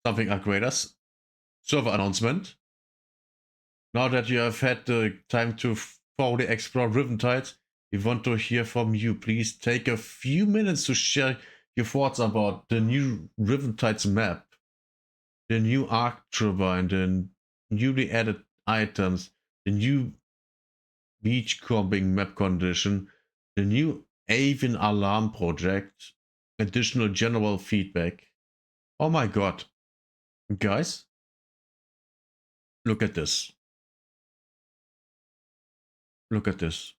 something upgraders. Server announcement. Now that you have had the time to thoroughly explore Riven Tide, we want to hear from you. Please take a few minutes to share your thoughts about the new Riven Tides map, the new Arc Turbine, the newly added items, the new beach combing map condition, the new Avian Alarm project, additional general feedback. Oh my god. Guys, look at this. Look at this.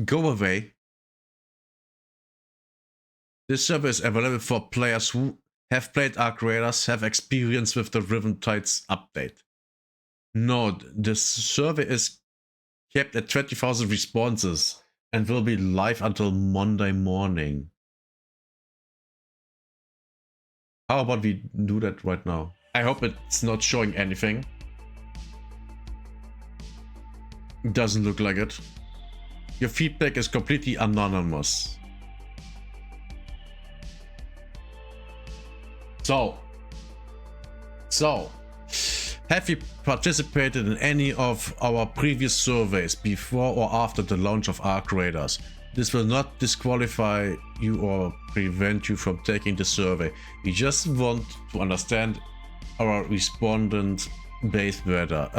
Go away. This server is available for players who have played Arc Raiders, have experience with the Riven Tides update. Note, this server is kept at 20,000 responses and will be live until Monday morning. How about we do that right now? I hope it's not showing anything. It doesn't look like it. Your feedback is completely anonymous. So, have you participated in any of our previous surveys before or after the launch of Arc Raiders? This will not disqualify you or prevent you from taking the survey. We just want to understand our respondent base better.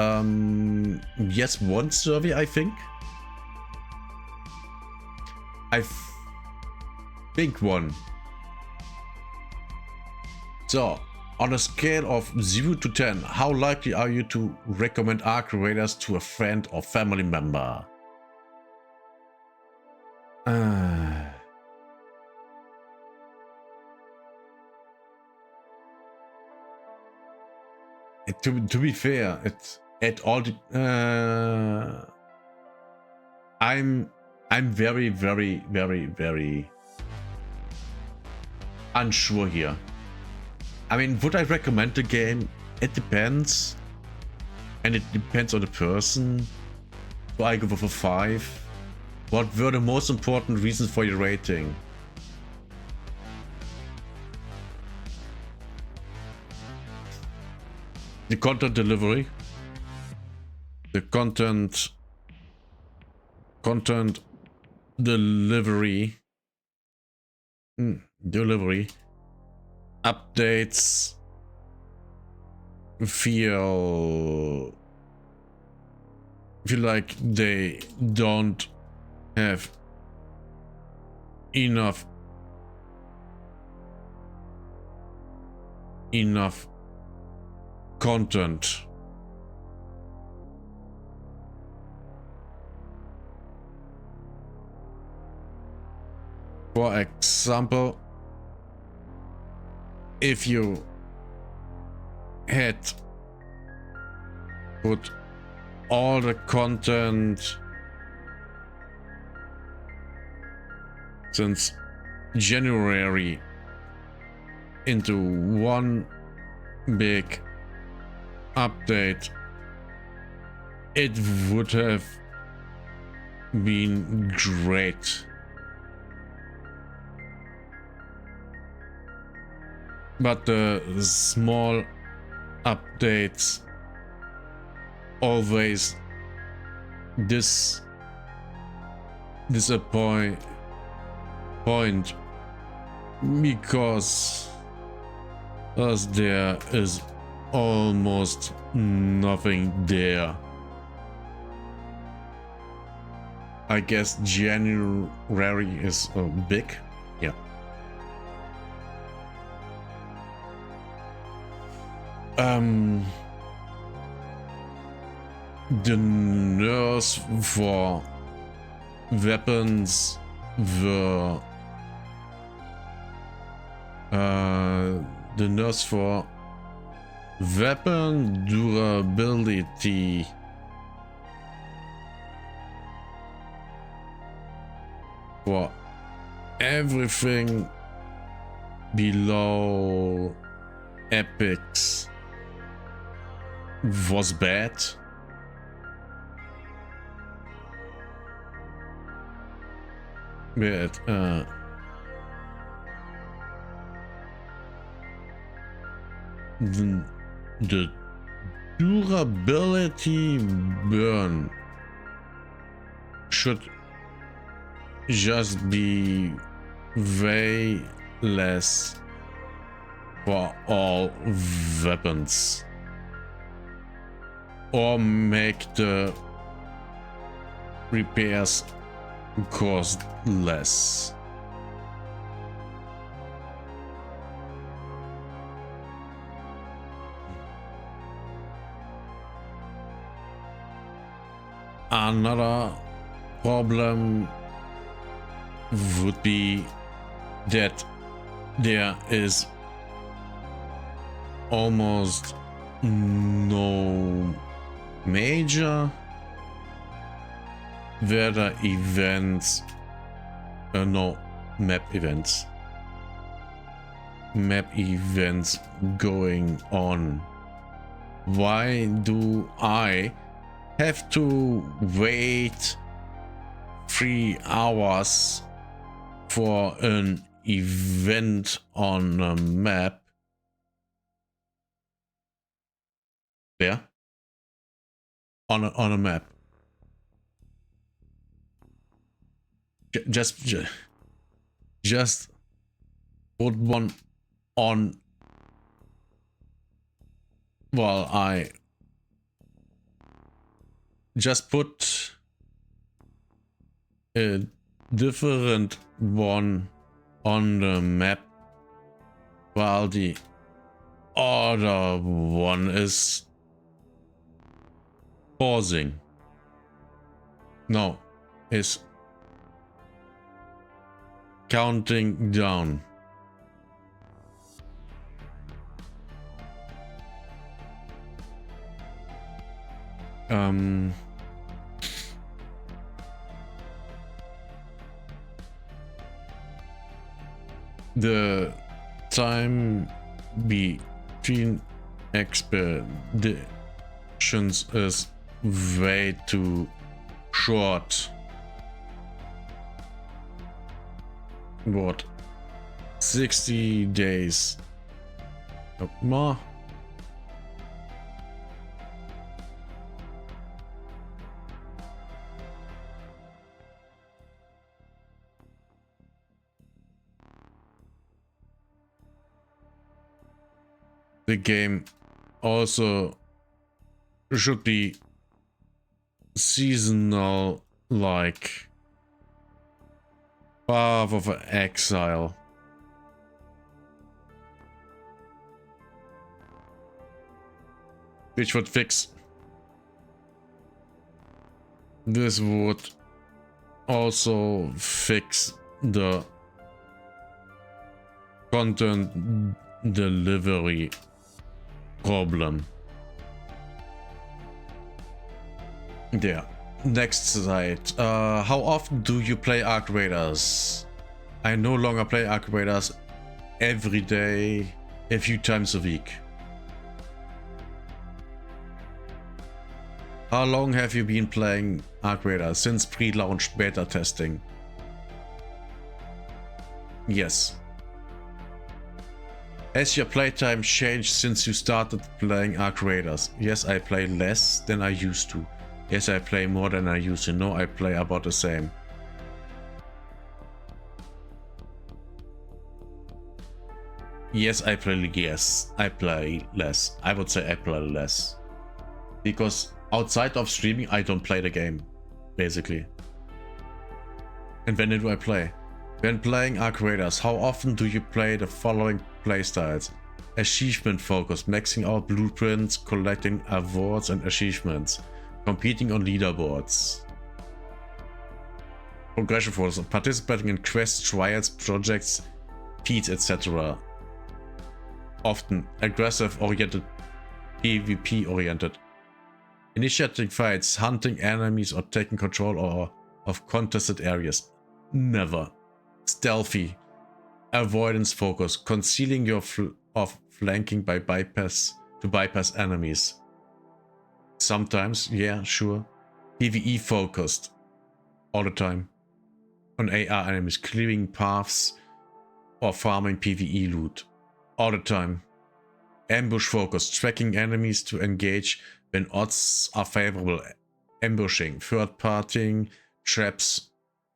Yes, one survey, I think. I think one. So, on a scale of 0 to 10, how likely are you to recommend Arc Raiders to a friend or family member? To be fair, it's at all. I'm very, very, very, very unsure here. I mean, would I recommend the game? It depends. And it depends on the person. So I go for 5. What were the most important reasons for your rating? The content delivery. The content delivery. Delivery. Updates feel like they don't have enough content. For example, if you had put all the content since January into one big update, it would have been great. But the small updates always disappoint because there is almost nothing there. I guess January is big. Yeah. The nerfs for weapons were the nerfs for weapon durability for everything below epics was bad. But the durability burn should just be way less for all weapons, or make the repairs cost less. Another problem would be that there is almost no major weather events, no map events going on. Why do I have to wait 3 hours for an event on a map? There? On a map. Just put one on while I just put a different one on the map while the other one is pausing. No, is counting down. The time between expeditions is way too short. What? 60 days? More? The game also should be seasonal, like Path of Exile. Which would fix. This would also fix the content delivery problem. There. Next site. How often do you play Arc Raiders? I no longer play Arc Raiders every day, a few times a week. How long have you been playing Arc Raiders? Since pre-launch beta testing. Yes. Has your playtime changed since you started playing Arc Raiders? Yes, I play less than I used to. Yes, I play more than I used to. No, I play about the same. Yes, I play less. I would say I play less. Because outside of streaming, I don't play the game, basically. And when do I play? When playing Arc Raiders, how often do you play the following playstyles? Achievement focus, maxing out blueprints, collecting awards and achievements, competing on leaderboards. Progression focus, participating in quests, trials, projects, feats, etc. Often aggressive oriented, PvP oriented. Initiating fights, hunting enemies or taking control of contested areas. Never. Stealthy. Avoidance focus, concealing your flanking by bypass enemies. Sometimes, yeah, sure. PvE focused. All the time. On AR enemies, clearing paths or farming PvE loot. All the time. Ambush focus, tracking enemies to engage when odds are favorable. Ambushing, third partying, traps,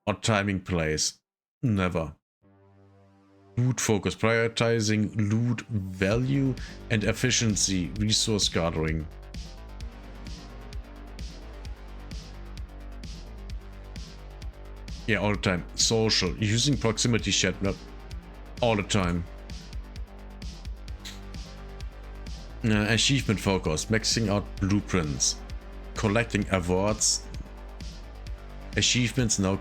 or timing plays. Never. Loot focus, prioritizing loot value and efficiency, resource gathering. Yeah, all the time. Social, using proximity chat all the time. Achievement focus, maxing out blueprints, collecting awards, achievements, now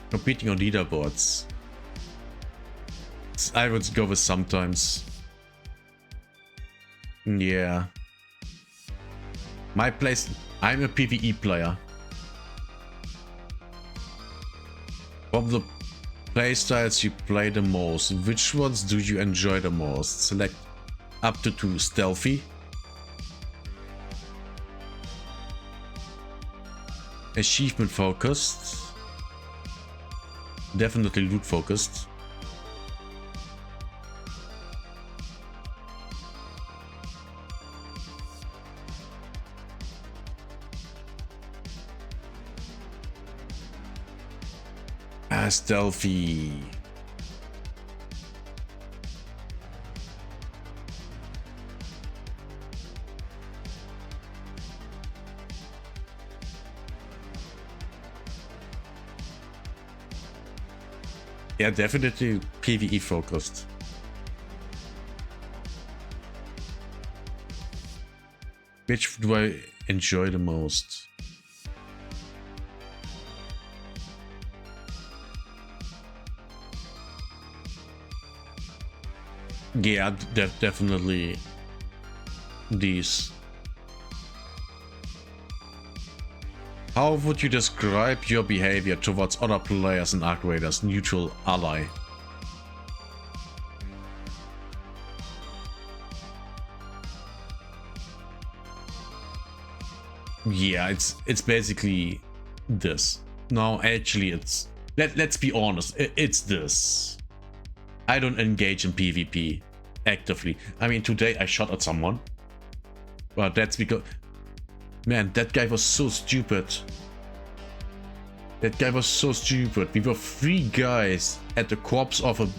competing on leaderboards. I would go with sometimes. Yeah. My place, I'm a PvE player. From the playstyles you play the most, which ones do you enjoy the most? Select up to 2. Stealthy, achievement focused, definitely loot focused, stealthy. Yeah, definitely PvE focused. Which do I enjoy the most? Yeah, definitely these. How would you describe your behavior towards other players in Arc Raiders? Neutral, ally. Yeah, it's basically this. No, actually it's... Let's be honest, it's this. I don't engage in PvP actively. I mean, today I shot at someone. But that's because... Man, that guy was so stupid. That guy was so stupid. We were 3 guys at the corpse of a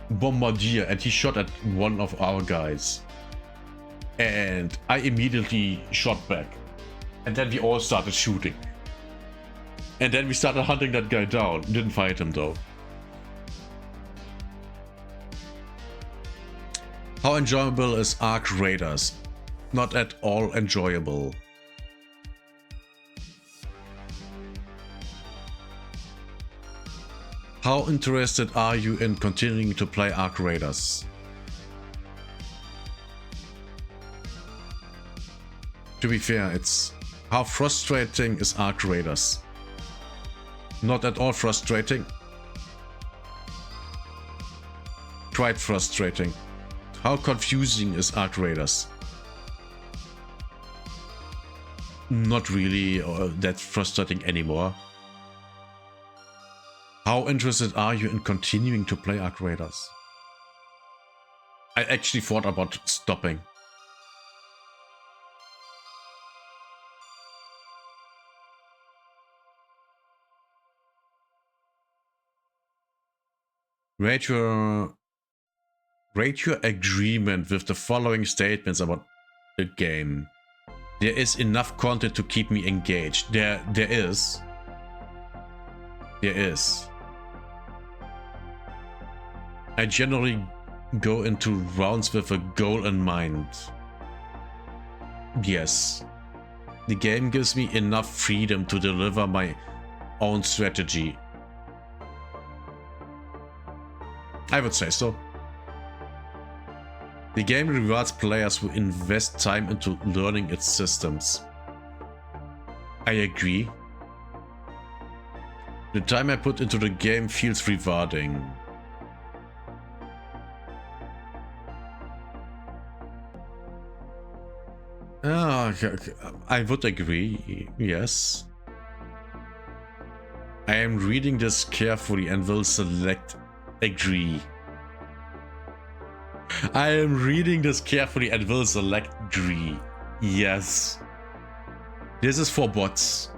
bombardier, and he shot at one of our guys. And I immediately shot back. And then we all started shooting. And then we started hunting that guy down. Didn't fight him though. How enjoyable is Arc Raiders? Not at all enjoyable. How interested are you in continuing to play Arc Raiders? To be fair, it's how frustrating is Arc Raiders? Not at all frustrating. Quite frustrating. How confusing is Arc Raiders? Not really that frustrating anymore. How interested are you in continuing to play Arc Raiders? I actually thought about stopping. Rate your agreement with the following statements about the game. There is enough content to keep me engaged. There is. I generally go into rounds with a goal in mind. Yes. The game gives me enough freedom to deliver my own strategy. I would say so. The game rewards players who invest time into learning its systems. I agree. The time I put into the game feels rewarding. I would agree, yes. I am reading this carefully and will select agree. I am reading this carefully and will select G. Yes. This is for bots.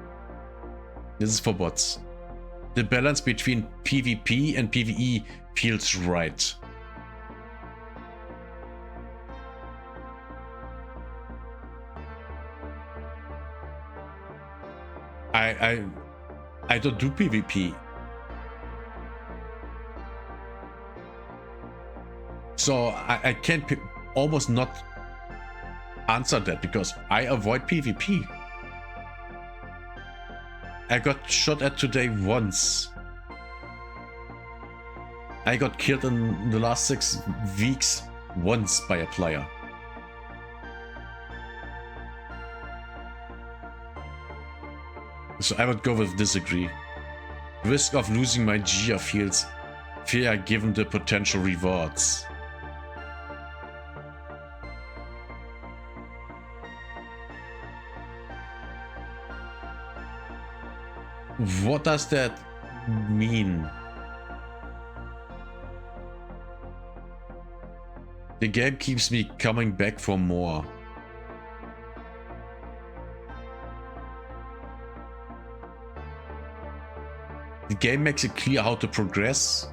This is for bots. The balance between PvP and PvE feels right. I don't do PvP. So I can't almost not answer that because I avoid PvP. I got shot at today once. I got killed in the last 6 weeks once by a player. So I would go with disagree. Risk of losing my Gia feels fair given the potential rewards. What does that mean? The game keeps me coming back for more. The game makes it clear how to progress.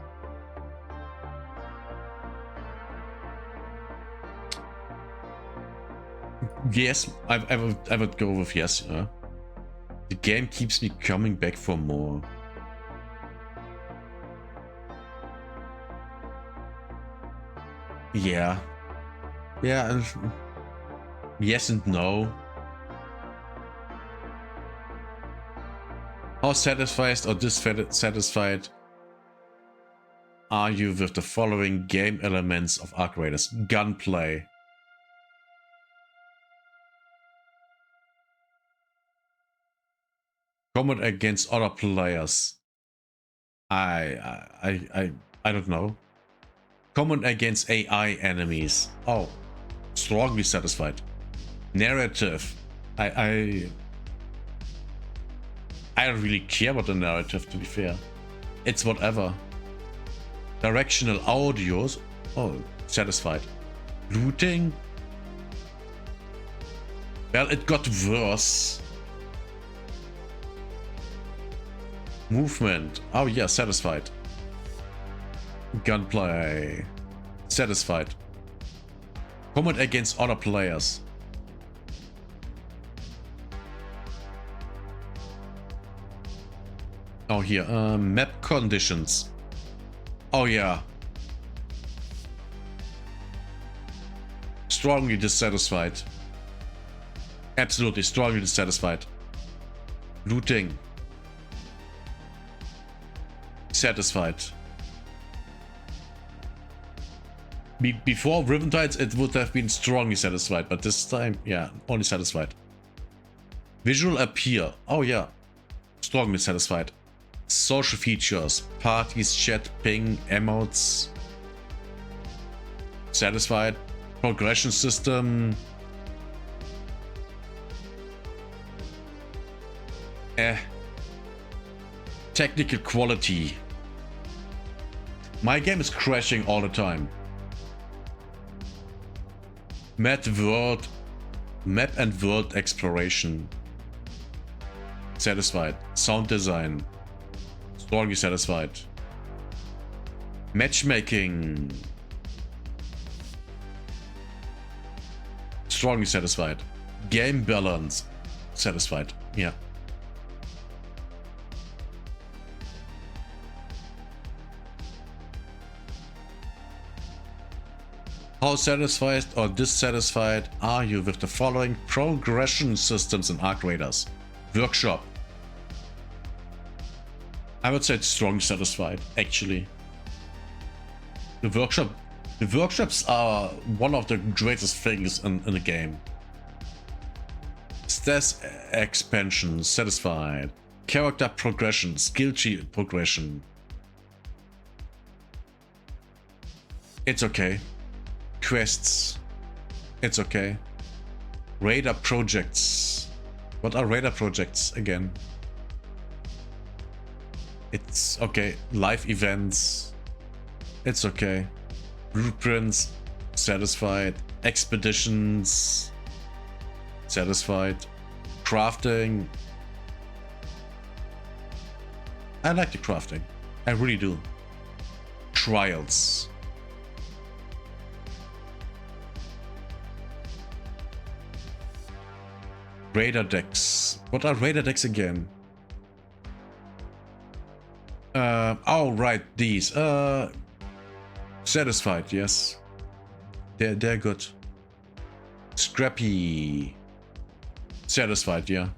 Yes, I would go with yes. The game keeps me coming back for more. Yeah. Yeah. Yes and no. How satisfied or dissatisfied are you with the following game elements of Arc Raiders? Gunplay. Combat against other players. I don't know. Combat against AI enemies. Oh, strongly satisfied. Narrative. I don't really care about the narrative, to be fair. It's whatever. Directional audios. Oh, satisfied. Looting. Well, it got worse. Movement. Oh yeah, satisfied. Gunplay. Satisfied. Combat against other players. Oh, here. Map conditions. Oh, yeah. Strongly dissatisfied. Absolutely strongly dissatisfied. Looting. Satisfied. Before Riven Tides, it would have been strongly satisfied, but this time, yeah, only satisfied. Visual appeal. Oh, yeah. Strongly satisfied. Social features, parties, chat, ping, emotes. Satisfied. Progression system. Technical quality. My game is crashing all the time. Map and world exploration. Satisfied. Sound design. Strongly satisfied. Matchmaking. Strongly satisfied. Game balance. Satisfied. Yeah. How satisfied or dissatisfied are you with the following progression systems in Arc Raiders? Workshop. I would say it's strongly satisfied, actually. The workshops are one of the greatest things in the game. Stats expansion, satisfied. Character progression, skill tree progression. It's okay. Quests. It's okay. Raider projects. What are Raider projects again? It's okay. Live events. It's okay. Blueprints. Satisfied. Expeditions. Satisfied. Crafting. I like the crafting. I really do. Trials. Raider decks. What are raider decks again? Oh right, these. Satisfied, yes. They're good. Scrappy. Satisfied, yeah.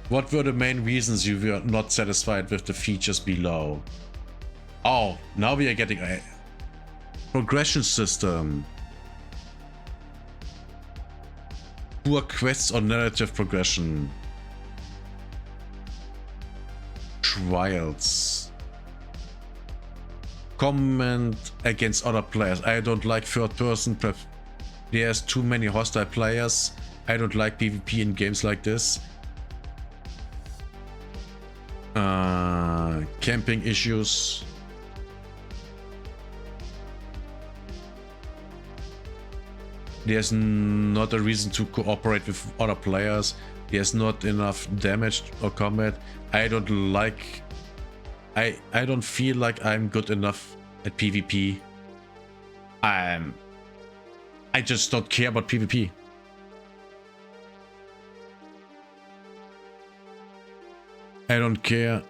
What were the main reasons you were not satisfied with the features below? Oh, now we are getting a progression system. Poor quests or narrative progression. Trials. Comment against other players. I don't like third person. There's too many hostile players. I don't like PvP in games like this. Camping issues. There's not a reason to cooperate with other players. There's not enough damage or combat. I don't like... I don't feel like I'm good enough at PvP. I just don't care about PvP. I don't care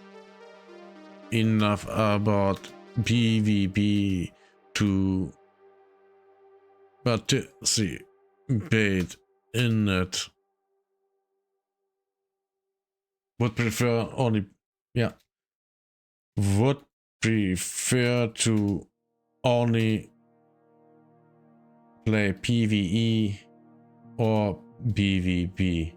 enough about PvP to participate in it. Would prefer only, yeah. Would prefer to only play PvE or PvP.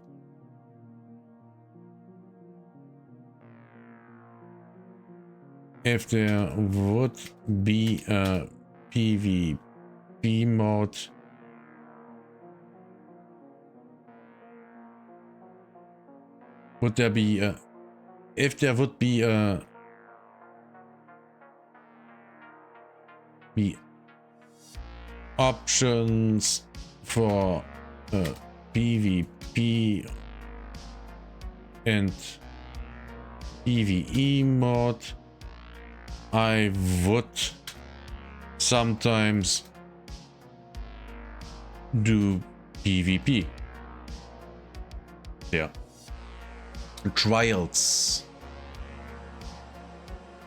If there would be a PvP mode, would there be a... If there would be a... options for PvP and PvE mode, I would sometimes do PvP. Yeah. Trials.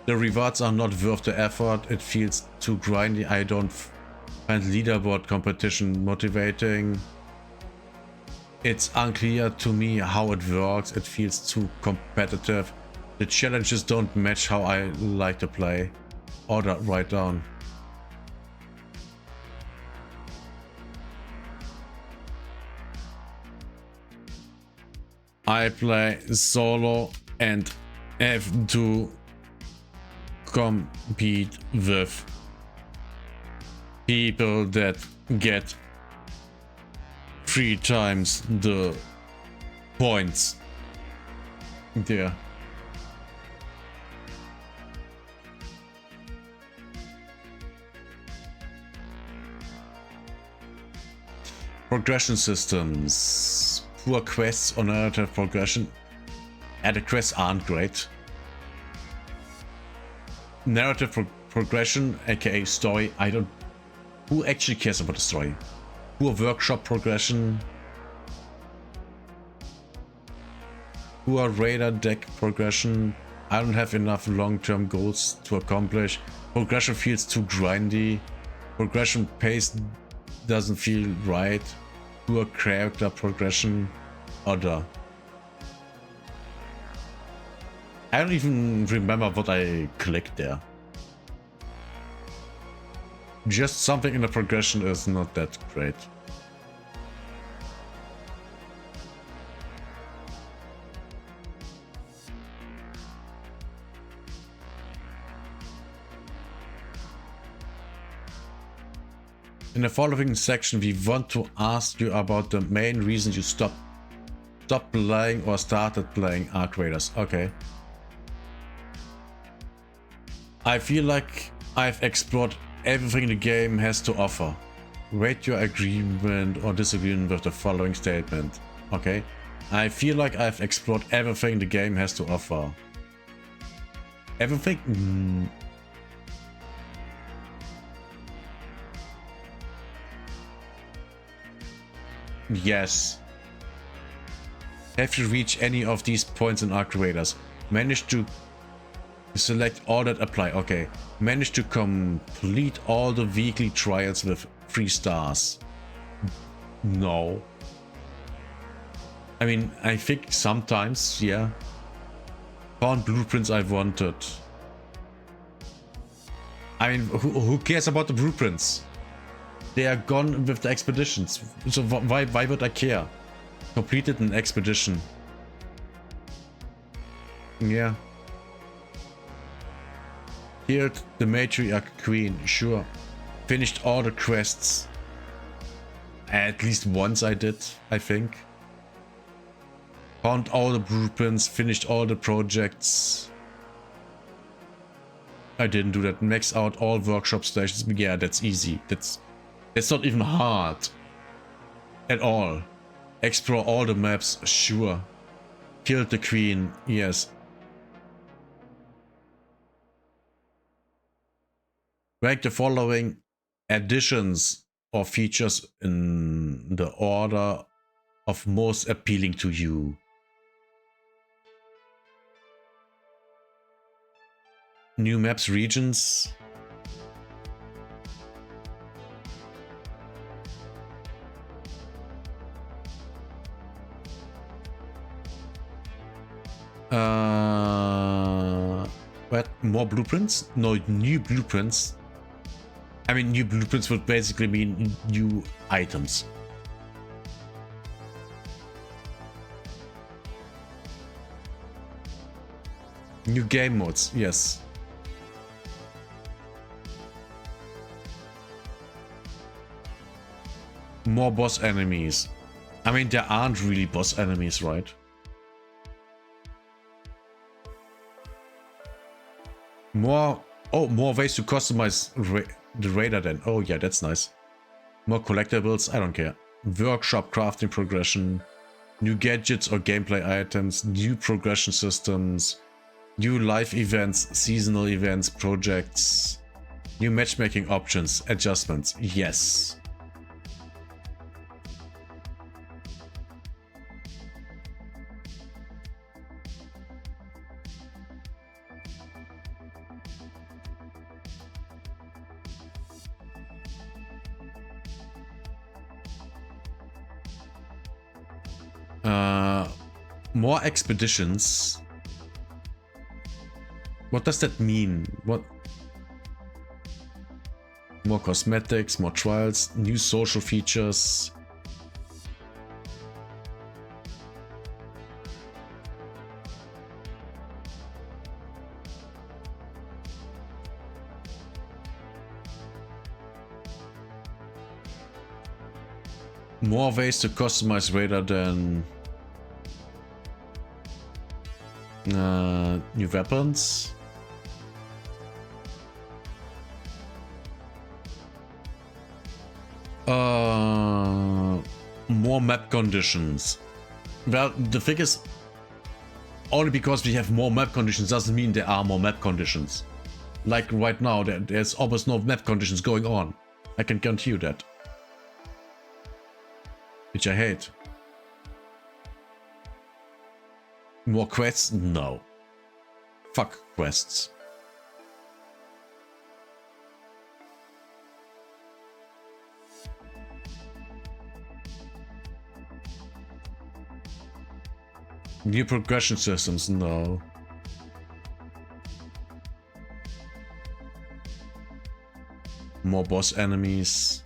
The rewards are not worth the effort. It feels too grindy. I don't find leaderboard competition motivating. It's unclear to me how it works. It feels too competitive. The challenges don't match how I like to play. Order right down. I play solo and have to compete with people that get 3 times the points there. Progression systems. Poor quests or narrative progression. And the quests aren't great. Narrative progression, aka story, I don't... Who actually cares about the story? Poor workshop progression. Poor raider deck progression. I don't have enough long-term goals to accomplish. Progression feels too grindy. Progression pace doesn't feel right. Poor character progression. Other. I don't even remember what I clicked there. Just something in the progression is not that great. In the following section, we want to ask you about the main reasons you stopped playing or started playing Arc Raiders. Okay. I feel like I've explored everything the game has to offer. Rate your agreement or disagreement with the following statement. Okay. I feel like I've explored everything the game has to offer. Everything? Yes. Have you reached any of these points in Arc Raiders? Managed to select all that apply. Okay. Managed to complete all the weekly trials with 3 stars. No. I mean, I think sometimes, yeah. Found blueprints I wanted. I mean, who cares about the blueprints? They are gone with the expeditions. So why would I care? Completed an expedition. Yeah. Killed the matriarch queen, sure. Finished all the quests. At least once I did, I think. Found all the blueprints, finished all the projects. I didn't do that. Max out all workshop stations. Yeah, that's easy. That's not even hard. At all. Explore all the maps, sure. Killed the queen, yes. Rank the following additions or features in the order of most appealing to you. New maps, regions. What? More blueprints? No, new blueprints. I mean, new blueprints would basically mean new items. New game modes, yes. More boss enemies. I mean, there aren't really boss enemies, right? More ways to customize the raider then. Oh yeah, that's nice. More collectibles, I don't care. Workshop crafting progression. New gadgets or gameplay items. New progression systems. New live events, seasonal events, projects. New matchmaking options, adjustments. Yes. More expeditions. What does that mean? What? More cosmetics, more trials, new social features. More ways to customize Raider than new weapons. More map conditions. Well, the thing is, only because we have more map conditions doesn't mean there are more map conditions. Like right now, there's almost no map conditions going on. I can guarantee you that. Which I hate. More quests? No. Fuck quests. New progression systems? No. More boss enemies.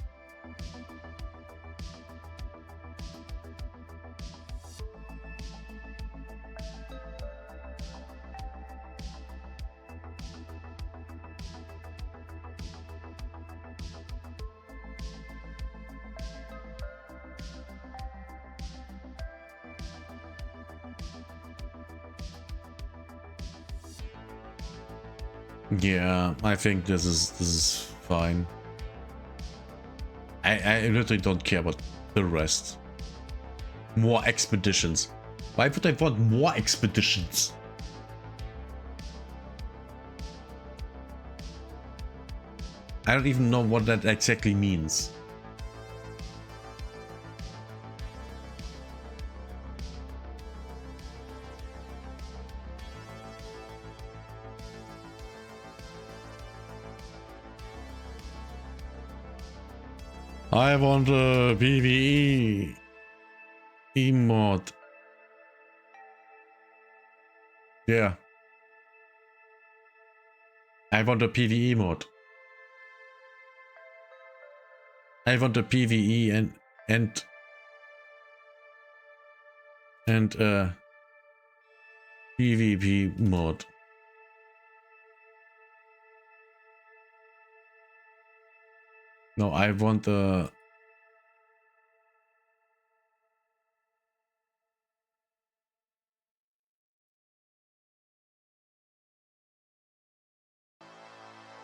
Yeah, I think this is fine. I literally don't care about the rest. More expeditions. Why would I want more expeditions? I don't even know what that exactly means. I want a PvE emote. Yeah. I want a PvE mod. I want a PvE and PvP mod. No, I want a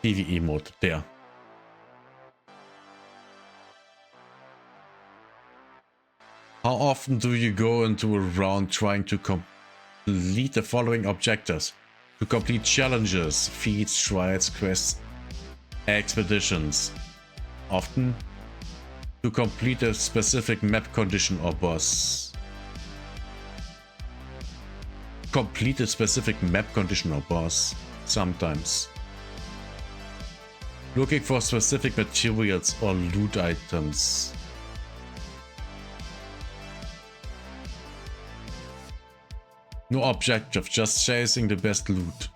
PvE mod there. How often do you go into a round trying to complete the following objectives? To complete challenges, feats, trials, quests, expeditions. Often. To complete a specific map condition or boss. Complete a specific map condition or boss. Sometimes. Looking for specific materials or loot items. No objective, just chasing the best loot.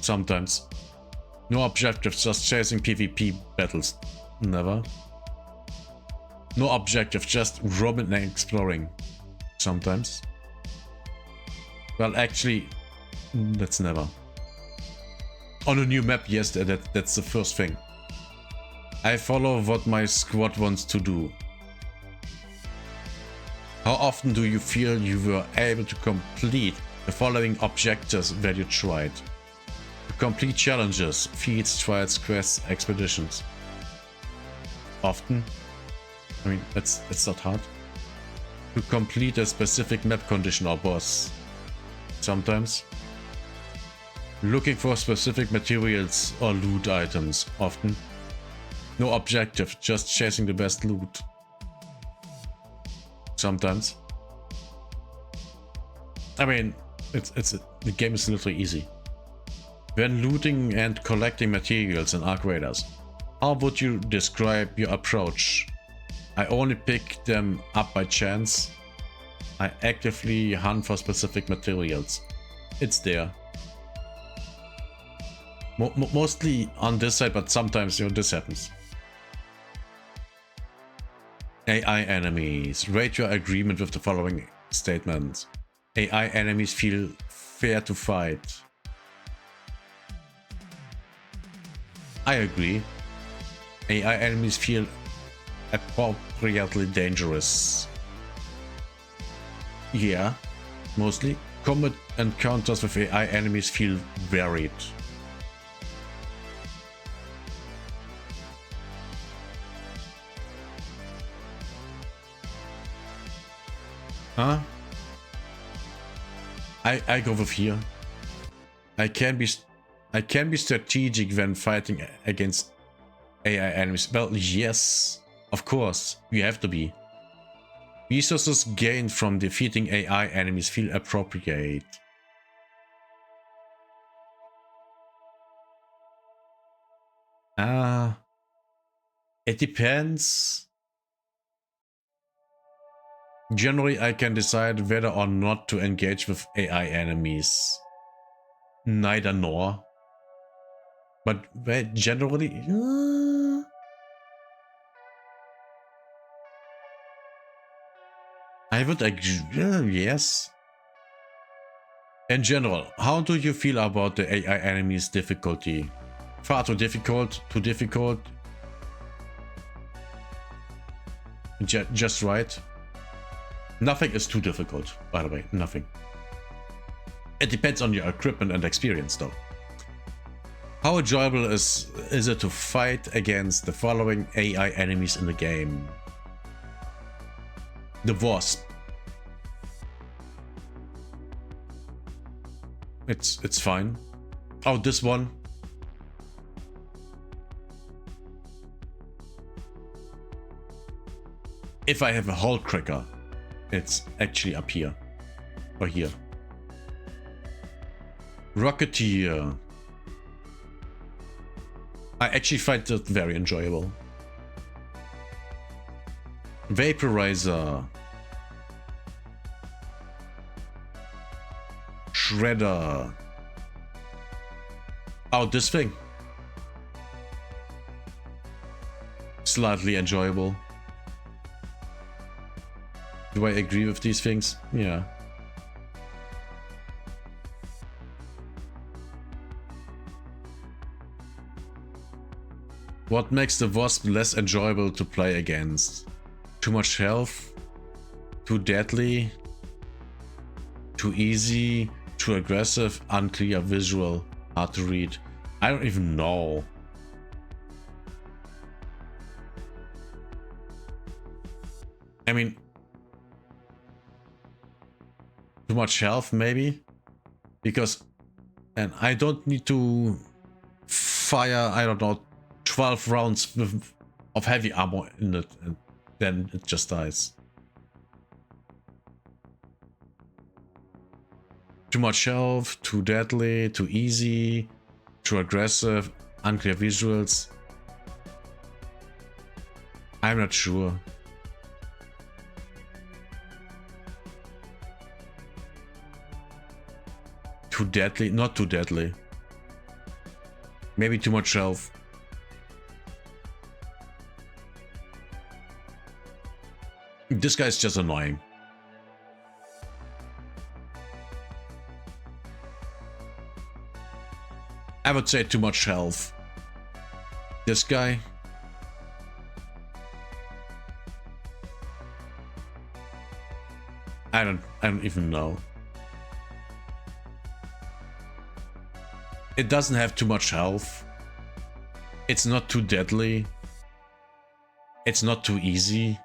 Sometimes. No objective, just chasing PvP battles. Never. No objective, just roaming and exploring. Sometimes. Well, actually, that's never. On a new map, yes, that's the first thing. I follow what my squad wants to do. How often do you feel you were able to complete the following objectives that you tried? To complete challenges, feats, trials, quests, expeditions. Often. I mean, that's not hard. To complete a specific map condition or boss. Sometimes. Looking for specific materials or loot items. Often. No objective, just chasing the best loot. Sometimes. I mean, the game is literally easy. When looting and collecting materials in Arc Raiders, how would you describe your approach? I only pick them up by chance. I actively hunt for specific materials. It's there. Mostly on this side, but sometimes, you know, this happens. AI enemies. Rate your agreement with the following statement. AI enemies feel fair to fight. I agree. AI enemies feel appropriately dangerous. Yeah, mostly. Combat encounters with AI enemies feel varied. Huh? I go with here. I can be strategic when fighting against AI enemies. Well, yes, of course, you have to be. Resources gained from defeating AI enemies feel appropriate. It depends. Generally, I can decide whether or not to engage with AI enemies. Neither nor. But generally... I would agree, yes. In general, how do you feel about the AI enemies difficulty? Far too difficult, too difficult? Just right? Nothing is too difficult, by the way, nothing. It depends on your equipment and experience though. How enjoyable is it to fight against the following AI enemies in the game? The Wasp. It's fine. Oh, this one. If I have a hull cracker, it's actually up here. Or here. Rocketeer. I actually find it very enjoyable. Vaporizer. Shredder. Oh, this thing. Slightly enjoyable. Do I agree with these things? Yeah. What makes the Wasp less enjoyable to play against? Too much health? Too deadly? Too easy? Too aggressive? Unclear visual? Hard to read? I don't even know. I mean, too much health maybe? Because, and I don't need to fire, I don't know, 12 rounds of heavy ammo in it, and then it just dies. Too much health, too deadly, too easy, too aggressive, unclear visuals. I'm not sure. Too deadly, not too deadly. Maybe too much health. This guy's just annoying. I would say too much health. This guy. I don't even know. It doesn't have too much health. It's not too deadly. It's not too easy.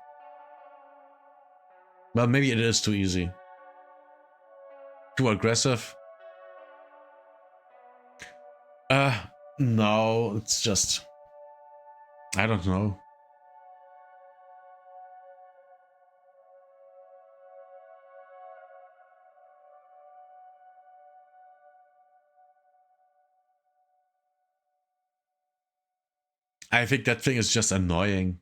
Well, maybe it is too easy. Too aggressive. No, it's just... I don't know. I think that thing is just annoying.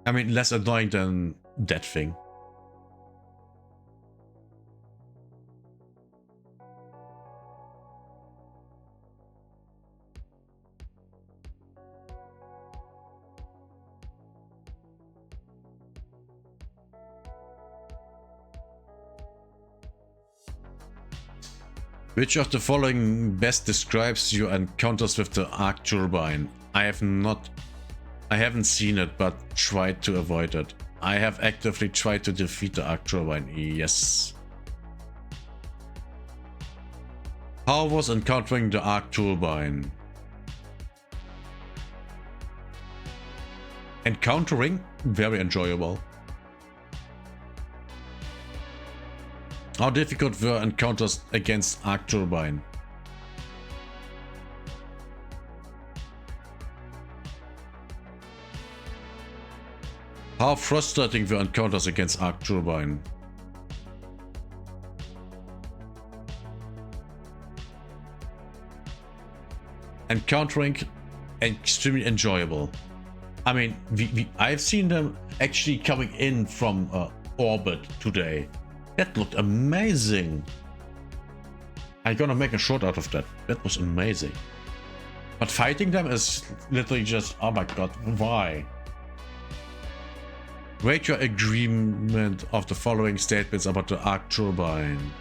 I mean, less annoying than that thing. Which of the following best describes your encounters with the arc turbine? I haven't seen it, but tried to avoid it. I have actively tried to defeat the arc turbine. Yes. How was encountering the arc turbine? Encountering? Very enjoyable. How difficult were encounters against arc turbine? How frustrating were encounters against arc turbine? Encountering extremely enjoyable. I mean, I've seen them actually coming in from orbit today. That looked amazing. I'm gonna make a short out of that. That was amazing. But fighting them is literally just, oh my god, why? Rate your agreement of the following statements about the arc turbine.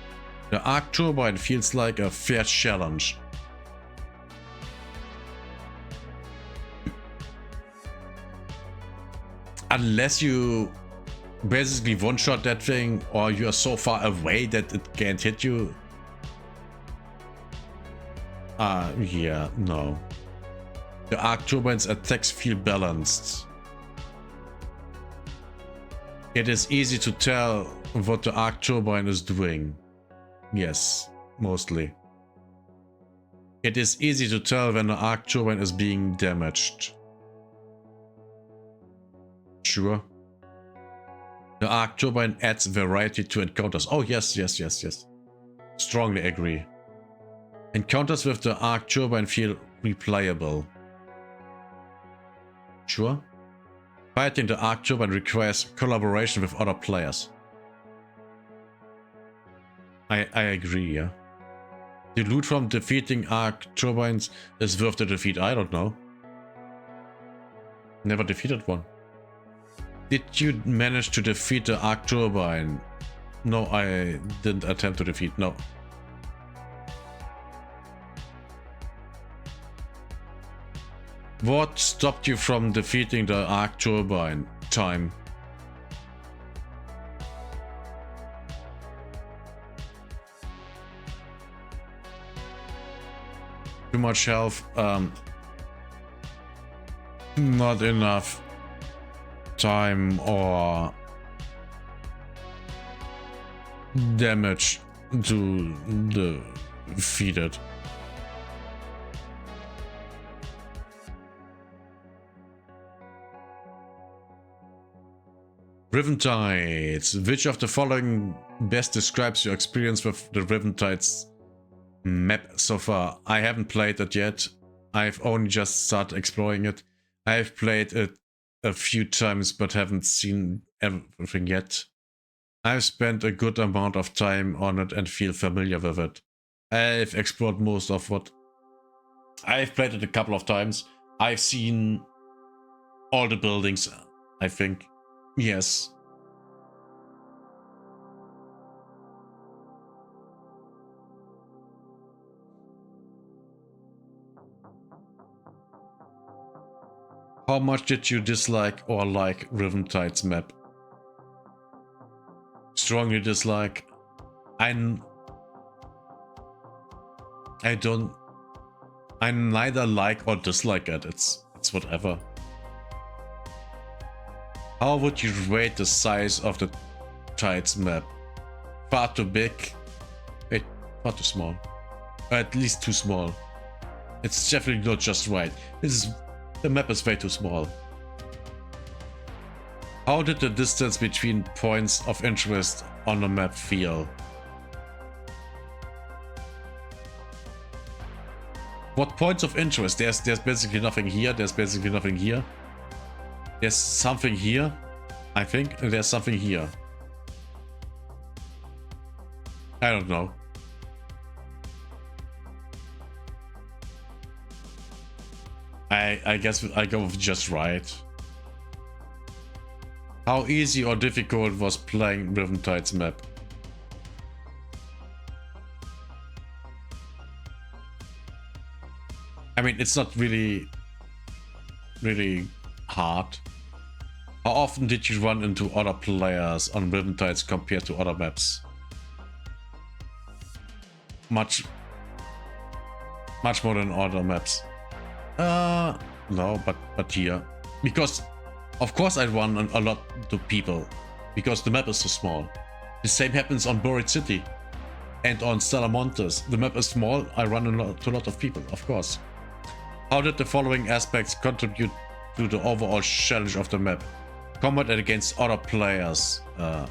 The arc turbine feels like a fair challenge. Unless you basically one-shot that thing, or you are so far away that it can't hit you. Yeah, no. The Arc Turbine's attacks feel balanced. It is easy to tell what the Arc Turbine is doing. Yes, mostly. It is easy to tell when the Arc Turbine is being damaged. Sure. The Arc Turbine adds variety to encounters. Oh, yes, yes, yes, yes. Strongly agree. Encounters with the Arc Turbine feel replayable. Sure. Fighting the Arc Turbine requires collaboration with other players. I agree, yeah. The loot from defeating Arc Turbines is worth the defeat. I don't know. Never defeated one. Did you manage to defeat the Arc Turbine? No, I didn't attempt to defeat, no. What stopped you from defeating the Arc Turbine? Time. Too much health, not enough time or damage to defeat it. Riven Tides. Which of the following best describes your experience with the Riven Tides map so far? I haven't played it yet. I've only just started exploring it. I've played it a few times but haven't seen everything yet. I've spent a good amount of time on it and feel familiar with it. I've explored most of what... I've played it a couple of times. I've seen all the buildings, I think. Yes. How much did you dislike or like Riven Tides map? Strongly dislike. I neither like or dislike it. It's whatever. How would you rate the size of the Tides map? Far too big? Wait, far too small. Or at least too small. It's definitely not just right. The map is way too small. How did the distance between points of interest on the map feel? What points of interest? There's basically nothing here. There's basically nothing here. There's something here, I think, and there's something here. I don't know. I guess I go with just right. How easy or difficult was playing Riven Tides map? I mean, it's not really hard. How often did you run into other players on Riven Tides compared to other maps? Much more than other maps. No, but here. Because, of course I run a lot to people. Because the map is so small. The same happens on Buried City. And on Salamontes. The map is small, I run to a lot of people, of course. How did the following aspects contribute to the overall challenge of the map? Combat against other players. I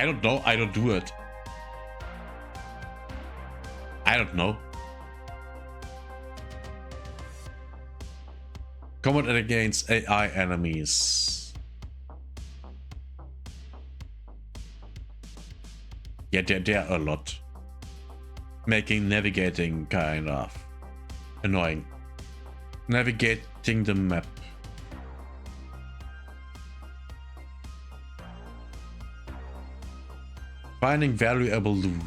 don't know, I don't do it. I don't know. Combat against AI enemies. Yeah, there are a lot. Making navigating kind of annoying. Navigating the map. Finding valuable loot.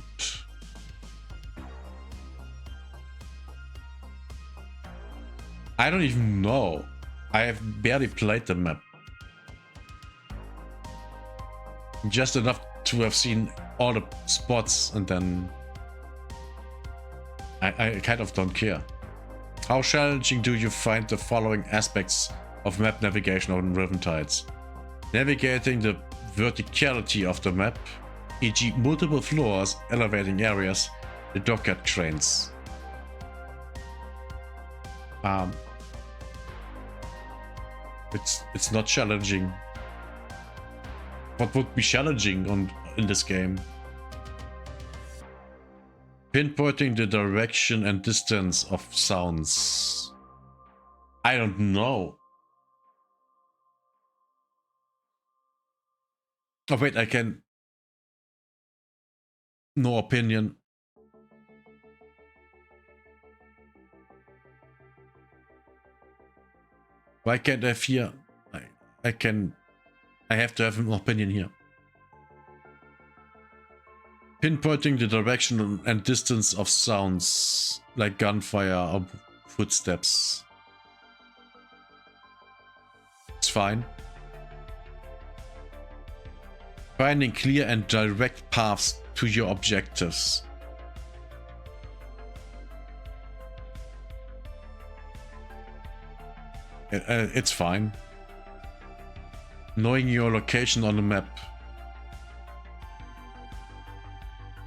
I don't even know. I have barely played the map. Just enough to have seen all the spots, and then I kind of don't care. How challenging do you find the following aspects of map navigation on Riven Tides? Navigating the verticality of the map, e.g. multiple floors, elevating areas, the dockhead cranes. It's not challenging. What would be challenging in this game? Pinpointing the direction and distance of sounds. I don't know. Oh wait, I can... No opinion. Why can't I hear? I have to have an opinion here. Pinpointing the direction and distance of sounds, like gunfire or footsteps. It's fine. Finding clear and direct paths to your objectives. It's fine. Knowing your location on the map.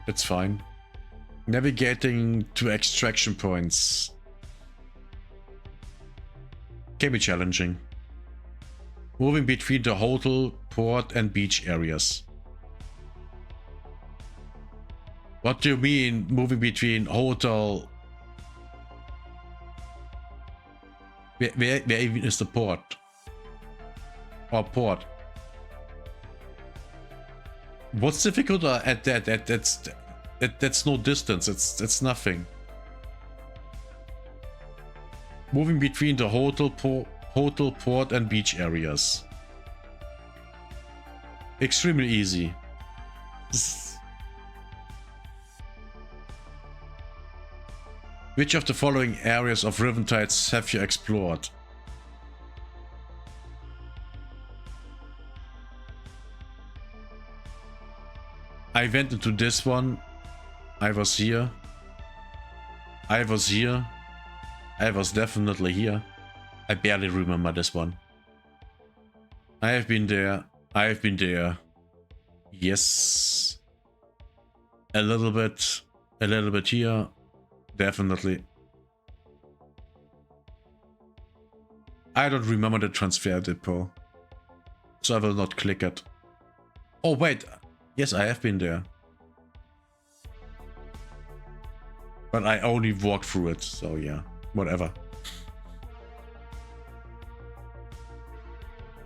It's fine. Navigating to extraction points. Can be challenging. Moving between the hotel, port and beach areas. What do you mean moving between hotel? Where even is the port? Or port? What's difficult at that? That's no distance. It's nothing. Moving between the hotel, port and beach areas. Extremely easy. Which of the following areas of Riven Tides have you explored? I went into this one. I was here. I was here. I was definitely here. I barely remember this one. I have been there. I have been there. Yes. A little bit here. Definitely. I don't remember the transfer depot, so I will not click it. Oh wait, yes, I have been there. But I only walked through it, so yeah, whatever.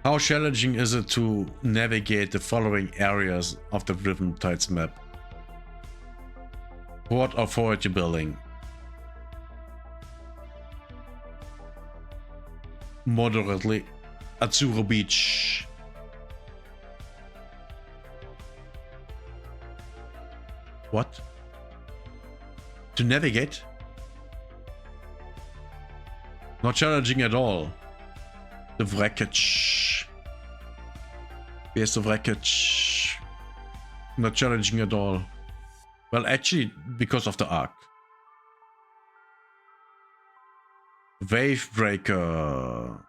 How challenging is it to navigate the following areas of the Riven Tides map? Port Authority Building. Moderately. Azzurro Beach. What? To navigate? Not challenging at all. The wreckage. Here's the wreckage. Not challenging at all. Well, actually, because of the arc. Wave breaker.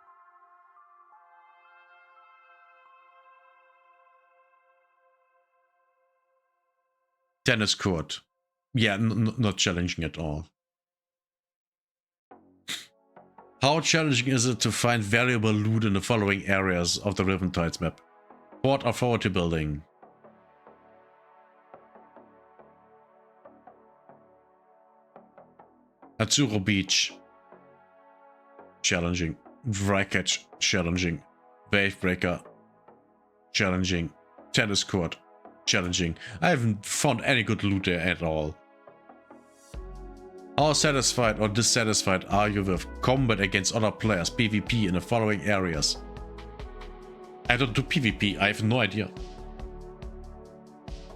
Tennis court. Yeah, not challenging at all. How challenging is it to find valuable loot in the following areas of the Riven Tides map? Port Authority Building. Azzurro Beach. Challenging. Wreckage. Challenging. Wave breaker. Challenging. Tennis court. Challenging. I haven't found any good loot there at all. How satisfied or dissatisfied are you with combat against other players, PvP, in the following areas? I don't do PvP, I have no idea.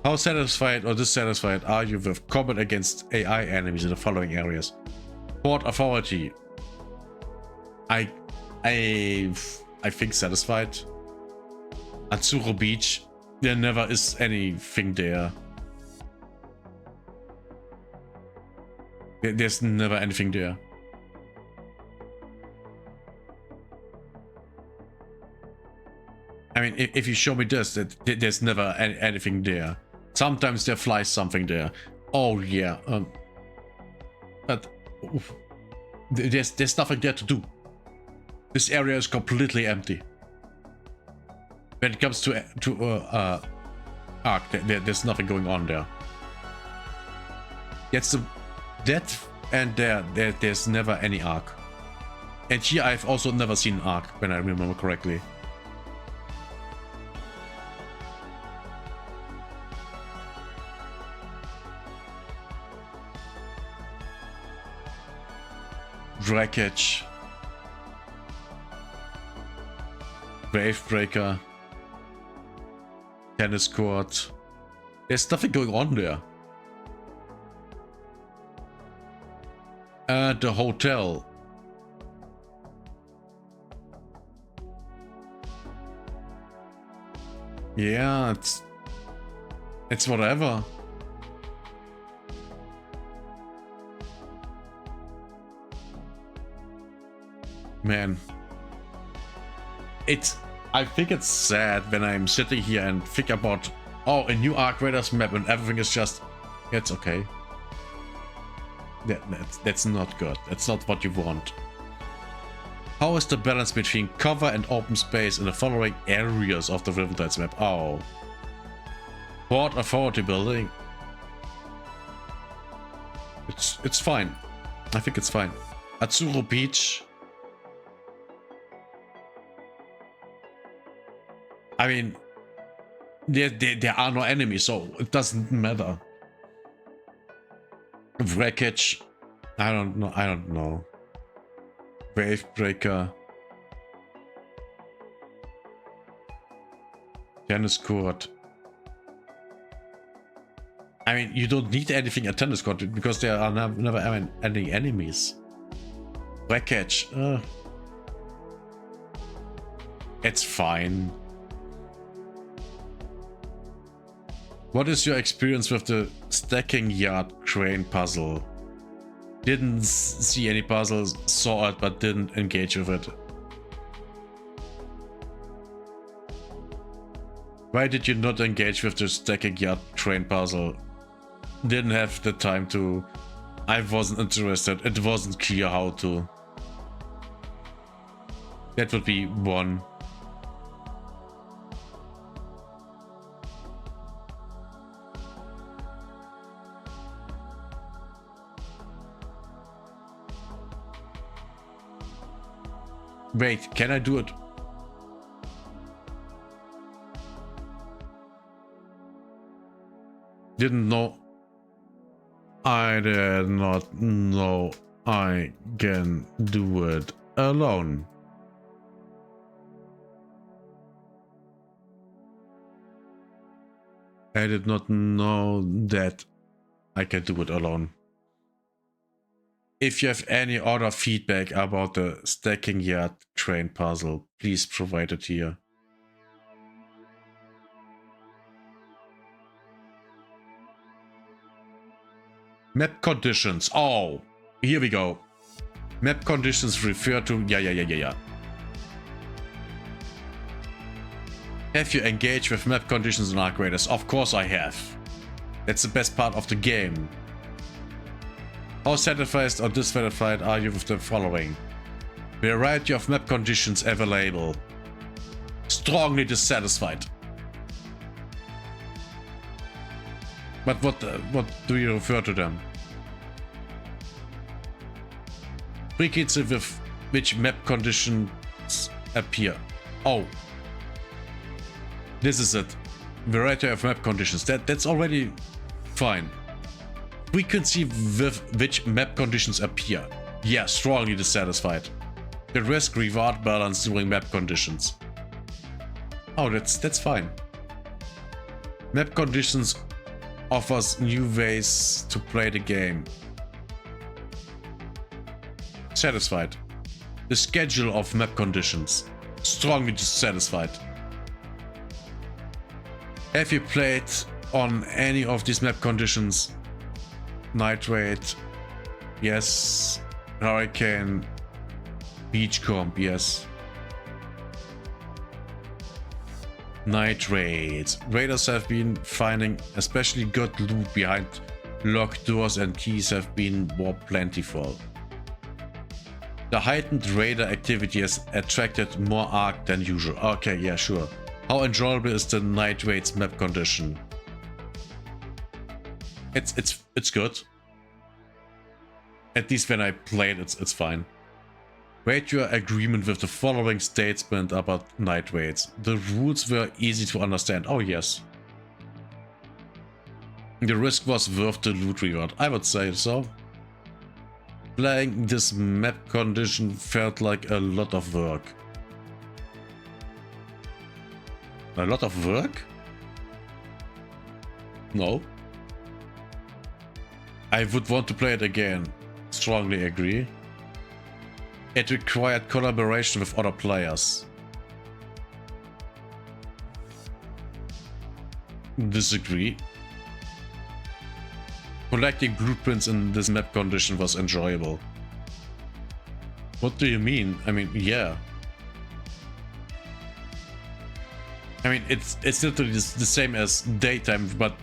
How satisfied or dissatisfied are you with combat against AI enemies in the following areas? Port Authority. I think satisfied. Azzurro Beach. There never is anything there. There's never anything there. I mean, if you show me this, there's never anything there. Sometimes there flies something there. Oh yeah, but oof, there's nothing there to do. This area is completely empty. When it comes to Ark, there's nothing going on there. That's and there's never any Ark. And here I've also never seen Ark, when I remember correctly. Wreckage. Wavebreaker. Tennis court. There's nothing going on there. The hotel. Yeah, it's whatever. Man, I think it's sad when I'm sitting here and think about, oh, a new Ark Raiders map and everything is just, it's okay. That's not good. That's not what you want. How is the balance between cover and open space in the following areas of the Riven Tides map? Oh. Port Authority building. It's fine. I think it's fine. Atsuro Beach. I mean, there are no enemies, so it doesn't matter. Wreckage. I don't know. Wavebreaker. Tennis court. I mean, you don't need anything at tennis court because there are never any enemies. Wreckage. It's fine. What is your experience with the stacking yard crane puzzle? Didn't see any puzzles, saw it but didn't engage with it. Why did you not engage with the stacking yard crane puzzle? Didn't have the time to. I wasn't interested. It wasn't clear how to. That would be one. Wait, can I do it? Didn't know. I did not know I can do it alone. I did not know that I can do it alone. If you have any other feedback about the stacking yard train puzzle, please provide it here. Map conditions. Oh, here we go. Map conditions refer to... Yeah. Have you engaged with map conditions in Ark Raiders? Of course I have. That's the best part of the game. How satisfied or dissatisfied are you with the following? Variety of map conditions available. Strongly dissatisfied. But what do you refer to them? Frequency with which map conditions appear. Oh. This is it. Variety of map conditions. That's already fine. Frequency with which map conditions appear. Yeah, strongly dissatisfied. The risk-reward balance during map conditions. Oh, that's fine. Map conditions offers new ways to play the game. Satisfied. The schedule of map conditions. Strongly dissatisfied. Have you played on any of these map conditions? Nitrate, yes. Hurricane, Beachcomb, yes. Nitrate. Raiders have been finding especially good loot behind locked doors and keys have been more plentiful. The heightened raider activity has attracted more arc than usual. Okay, yeah, sure. How enjoyable is the Nitrate's map condition? It's good. At least when I play it, it's fine. Rate your agreement with the following statement about Nitrates. The rules were easy to understand. Oh yes. The risk was worth the loot reward. I would say so. Playing this map condition felt like a lot of work. A lot of work? No. I would want to play it again. Strongly agree. It required collaboration with other players. Disagree. Collecting blueprints in this map condition was enjoyable. What do you mean? I mean, yeah. I mean, it's literally the same as daytime, but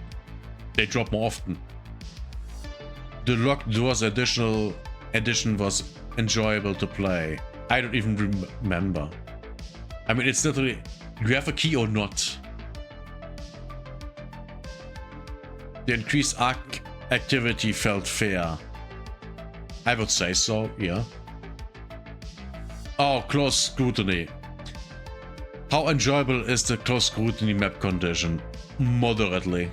they drop more often. The locked doors edition was enjoyable to play. I don't even remember. I mean, it's literally, you have a key or not. The increased arc activity felt fair. I would say so, yeah. Oh, close scrutiny. How enjoyable is the close scrutiny map condition? Moderately.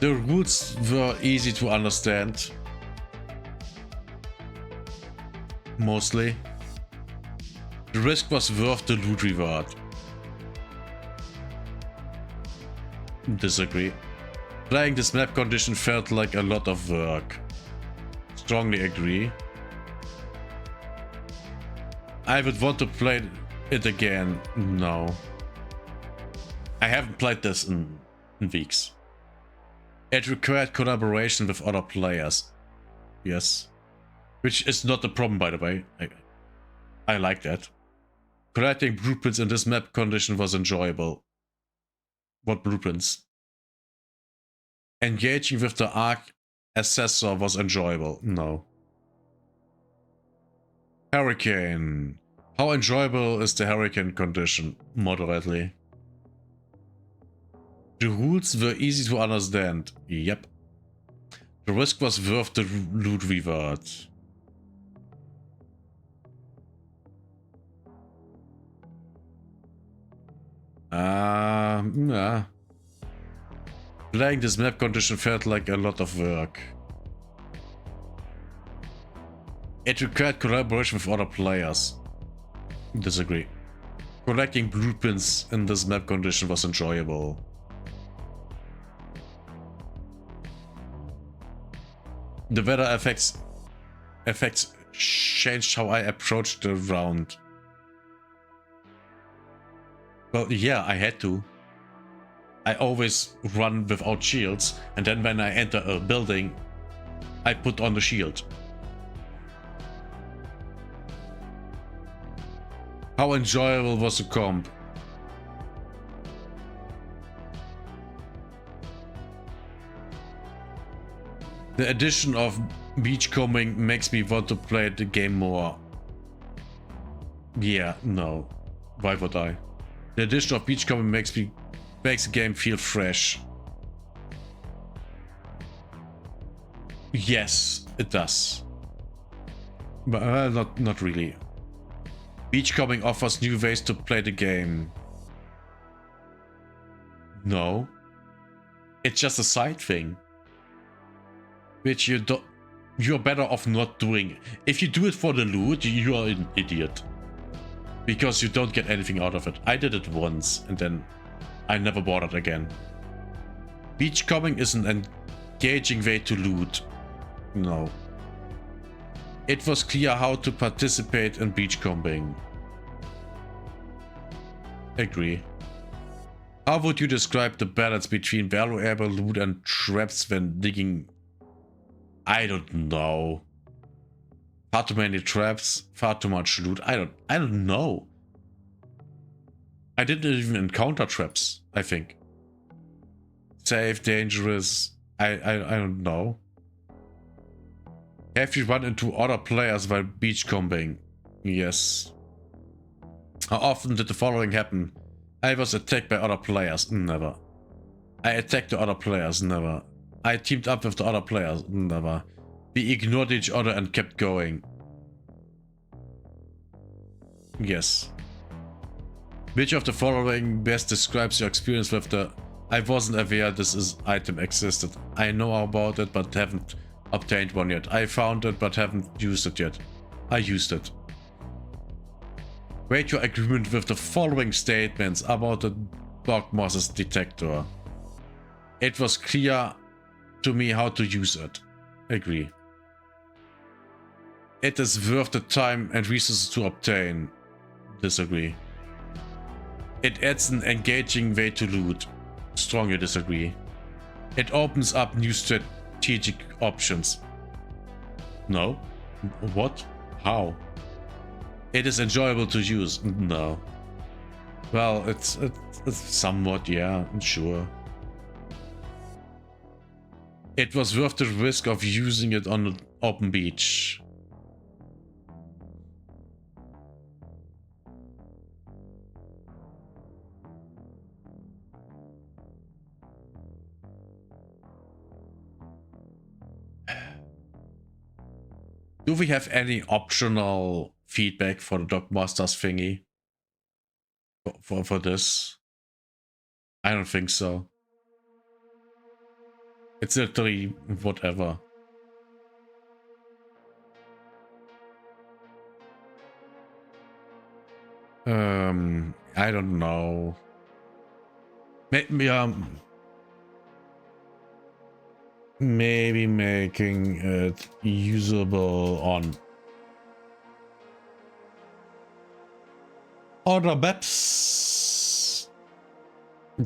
The rules were easy to understand. Mostly. The risk was worth the loot reward. Disagree. Playing this map condition felt like a lot of work. Strongly agree. I would want to play it again. No. I haven't played this in weeks. It required collaboration with other players. Yes. Which is not a problem, by the way. I like that. Collecting blueprints in this map condition was enjoyable. What blueprints? Engaging with the Arc Assessor was enjoyable. No. Hurricane. How enjoyable is the Hurricane condition? Moderately. The rules were easy to understand. Yep. The risk was worth the loot reward. Yeah. Playing this map condition felt like a lot of work. It required collaboration with other players. Disagree. Collecting blueprints in this map condition was enjoyable. The weather effects changed how I approached the round. Well, yeah, I had to. I always run without shields, and then when I enter a building, I put on the shield. How enjoyable was the comp? The addition of beachcombing makes me want to play the game more. Yeah, no. Why would I? The addition of beachcombing makes the game feel fresh. Yes, it does. But not really. Beachcombing offers new ways to play the game. No. It's just a side thing. Which you're better off not doing. If you do it for the loot, you are an idiot. Because you don't get anything out of it. I did it once and then I never bothered again. Beachcombing is an engaging way to loot. No. It was clear how to participate in beachcombing. Agree. How would you describe the balance between valuable loot and traps when digging? I don't know. Far too many traps, far too much loot. I don't know. I didn't even encounter traps, I think. Safe, dangerous. I don't know. Have you run into other players while beachcombing? Yes. How often did the following happen? I was attacked by other players. Never. I attacked the other players. Never. I teamed up with the other players. Never. We ignored each other and kept going. Yes. Which of the following best describes your experience with the... I wasn't aware this item existed. I know about it but haven't obtained one yet. I found it but haven't used it yet. I used it. Rate your agreement with the following statements about the dog mosses detector. It was clear to me how to use it. Agree. It is worth the time and resources to obtain. Disagree. It adds an engaging way to loot. Strongly disagree. It opens up new strategic options. No. What? How? It is enjoyable to use. No. Well, it's somewhat, yeah, sure. It was worth the risk of using it on an open beach. Do we have any optional feedback for the Dog Masters thingy? For this? I don't think so. It's literally whatever. I don't know. Maybe making it usable on other maps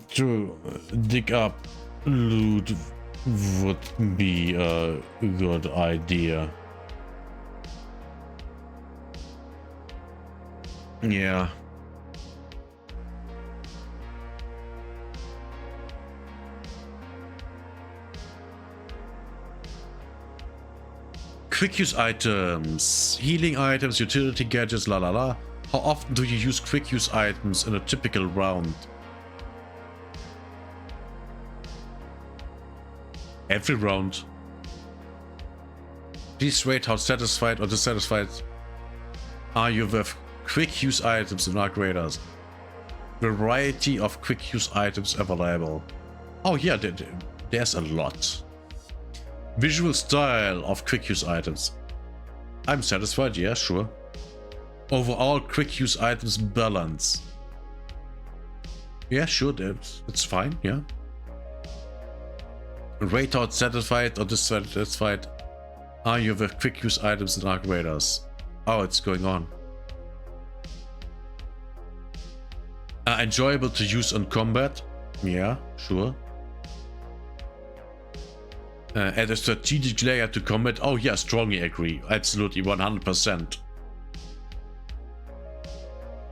to dig up loot would be a good idea. Yeah. Quick use items, healing items, utility gadgets, la la la. How often do you use quick use items in a typical round? Every round. Please rate how satisfied or dissatisfied are you with quick use items in upgraders. Variety of quick use items available. Oh yeah, there's a lot. Visual style of quick use items. I'm satisfied, yeah, sure. Overall quick use items balance. Yeah, sure, it's fine, yeah. Rate out satisfied or dissatisfied are you with quick use items and arc raiders? Oh, it's going on. Enjoyable to use on combat? Yeah, sure. Add a strategic layer to combat? Oh yeah, strongly agree. Absolutely, 100%.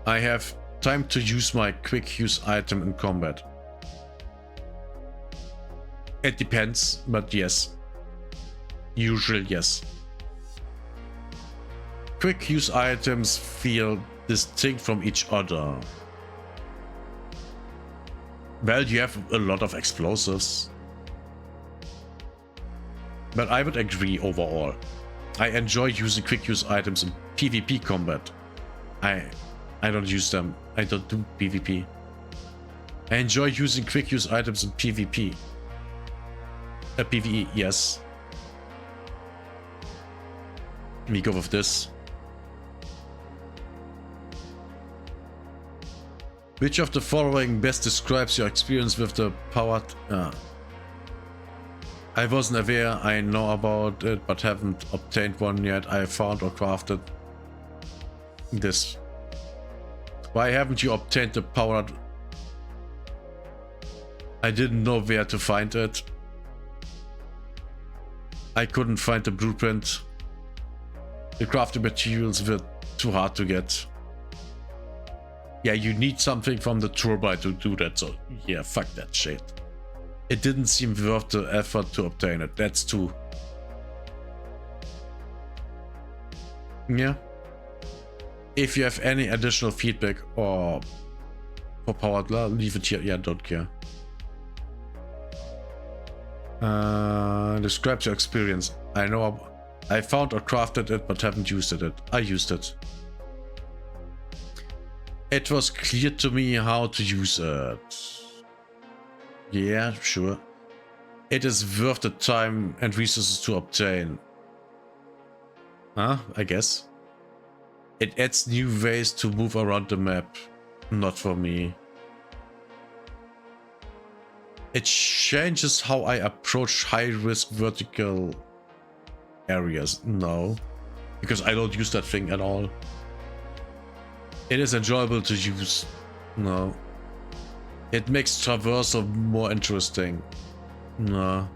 I have time to use my quick use item in combat. It depends, but yes. Usually, yes. Quick use items feel distinct from each other. Well, you have a lot of explosives. But I would agree overall. I enjoy using quick use items in PvP combat. I don't use them. I don't do PvP. I enjoy using quick use items in PvP. PvE, yes. Let me go with this. Which of the following best describes your experience with the powered... I wasn't aware. I know about it, but haven't obtained one yet. I found or crafted this. Why haven't you obtained the powered? I didn't know where to find it. I couldn't find the blueprint. The crafting materials were too hard to get. Yeah, you need something from the turbine to do that, so yeah, fuck that shit. It didn't seem worth the effort to obtain it, that's too. Yeah. If you have any additional feedback or for powered, leave it here. Yeah, don't care. Describes your experience. I found or crafted it, but haven't used it. I used it. It was clear to me how to use it. Yeah, sure. It is worth the time and resources to obtain. Huh? I guess. It adds new ways to move around the map. Not for me. It changes how I approach high-risk vertical areas. No. Because I don't use that thing at all. It is enjoyable to use. No. It makes traversal more interesting. No.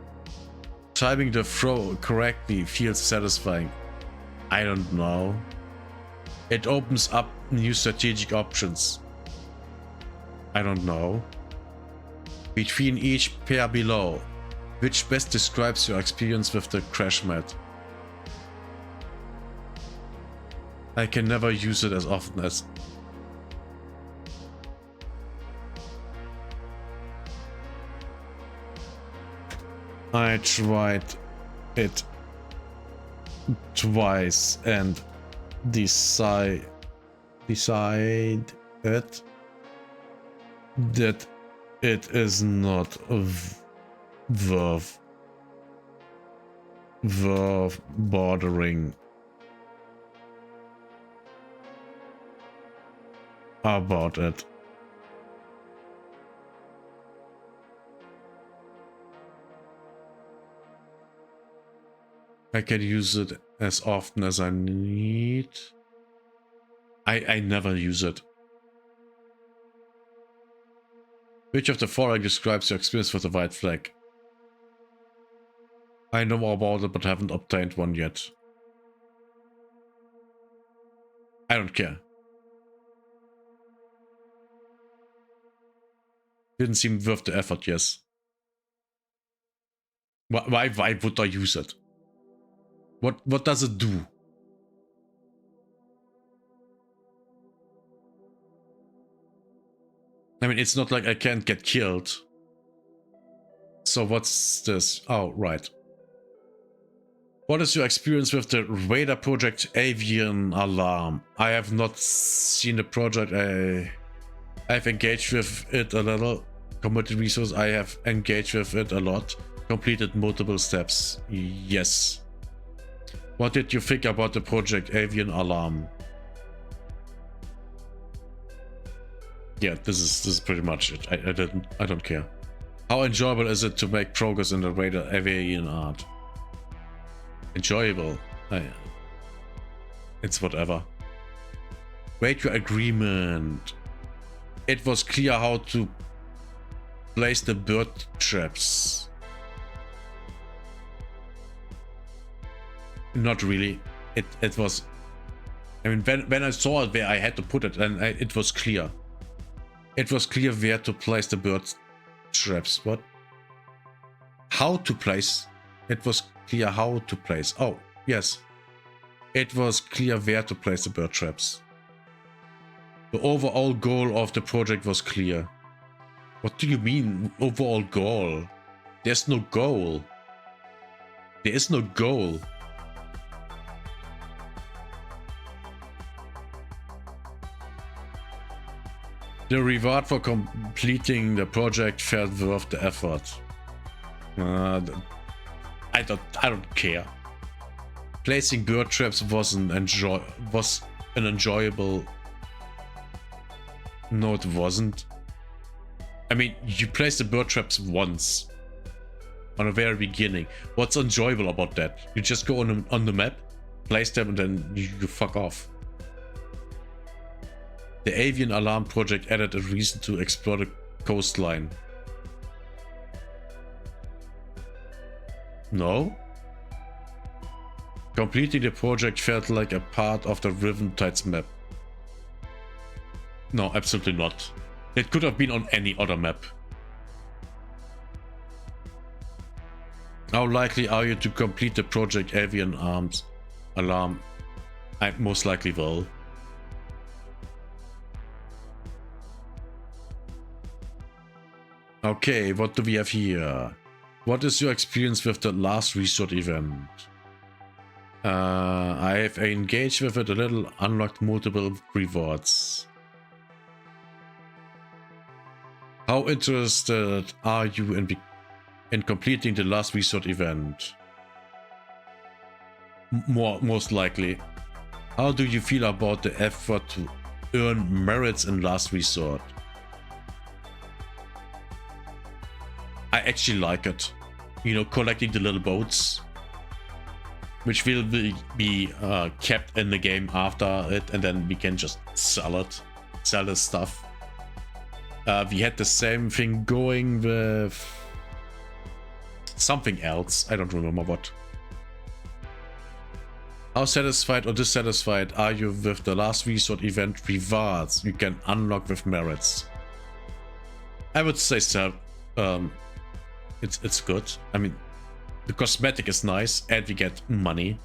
Timing the throw correctly feels satisfying. I don't know. It opens up new strategic options. I don't know. Between each pair below, which best describes your experience with the crash mat? I can never use it as often as... I tried it twice and decided that it is not worth bothering about it. I can use it as often as I need. I never use it. Which of the following describes your experience with the white flag? I know about it, but haven't obtained one yet. I don't care. Didn't seem worth the effort, yes. Why would I use it? What does it do? I mean, it's not like I can't get killed. So what's this? Oh, right. What is your experience with the radar project Avian Alarm? I have not seen the project. I've engaged with it a little. Community resource, I have engaged with it a lot. Completed multiple steps. Yes. What did you think about the project Avian Alarm? Yeah, this is pretty much it. I don't care. How enjoyable is it to make progress in the radar avian art? Enjoyable. It's whatever. Wait your agreement. It was clear how to place the bird traps. Not really. It was. I mean, when I saw it where I had to put it, and it was clear. It was clear where to place the bird traps. What? How to place? It was clear how to place. Oh, yes. It was clear where to place the bird traps. The overall goal of the project was clear. What do you mean, overall goal? There's no goal. There is no goal. The reward for completing the project felt worth the effort. I don't care. Placing bird traps was an enjoyable. No, it wasn't. I mean, you place the bird traps once. on the very beginning. What's enjoyable about that? You just go on the map, place them, and then you fuck off. The Avian Alarm project added a reason to explore the coastline. No? Completing the project felt like a part of the Riven Tides map. No, absolutely not. It could have been on any other map. How likely are you to complete the project Avian Arms Alarm? I most likely will. Okay, what do we have here? What is your experience with the last resort event? I have engaged with it a little, unlocked multiple rewards. How interested are you in completing the last resort event? Most likely. How do you feel about the effort to earn merits in last resort? I actually like it. You know, collecting the little boats, which will be kept in the game after it, and then we can just sell this stuff. We had the same thing going with something else. I don't remember what. How satisfied or dissatisfied are you with the last resort event rewards you can unlock with merits? I would say so. It's good. I mean, the cosmetic is nice and we get money.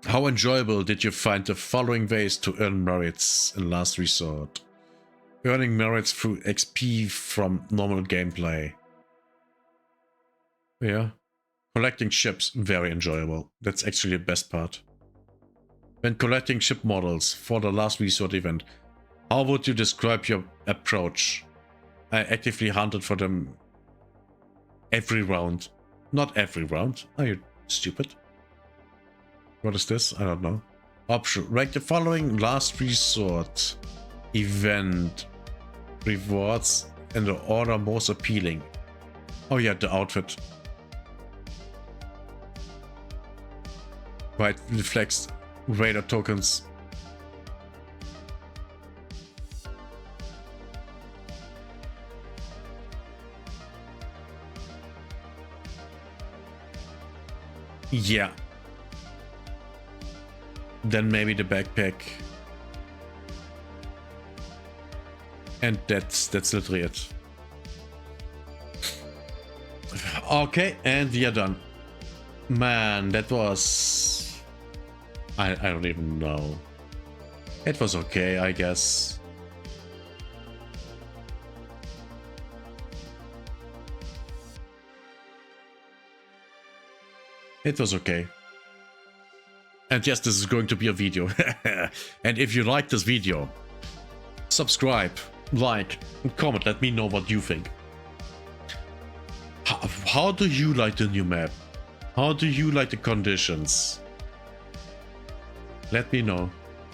How enjoyable did you find the following ways to earn merits in last resort? Earning merits through XP from normal gameplay. Yeah. Collecting ships, very enjoyable. That's actually the best part. When collecting ship models for the last resort event, how would you describe your approach? I actively hunted for them every round. Not every round. Are you stupid? What is this? I don't know. Option. Rank the following last resort event rewards in the order most appealing. Oh yeah, the outfit. Right, reflects radar tokens. Yeah. Then maybe the backpack. And that's literally it. Okay, and we are done. Man, that was... I don't even know. It was okay, I guess. It was okay. And yes, this is going to be a video. And if you like this video, subscribe, like, and comment. Let me know what you think. How do you like the new map? How do you like the conditions? Let me know.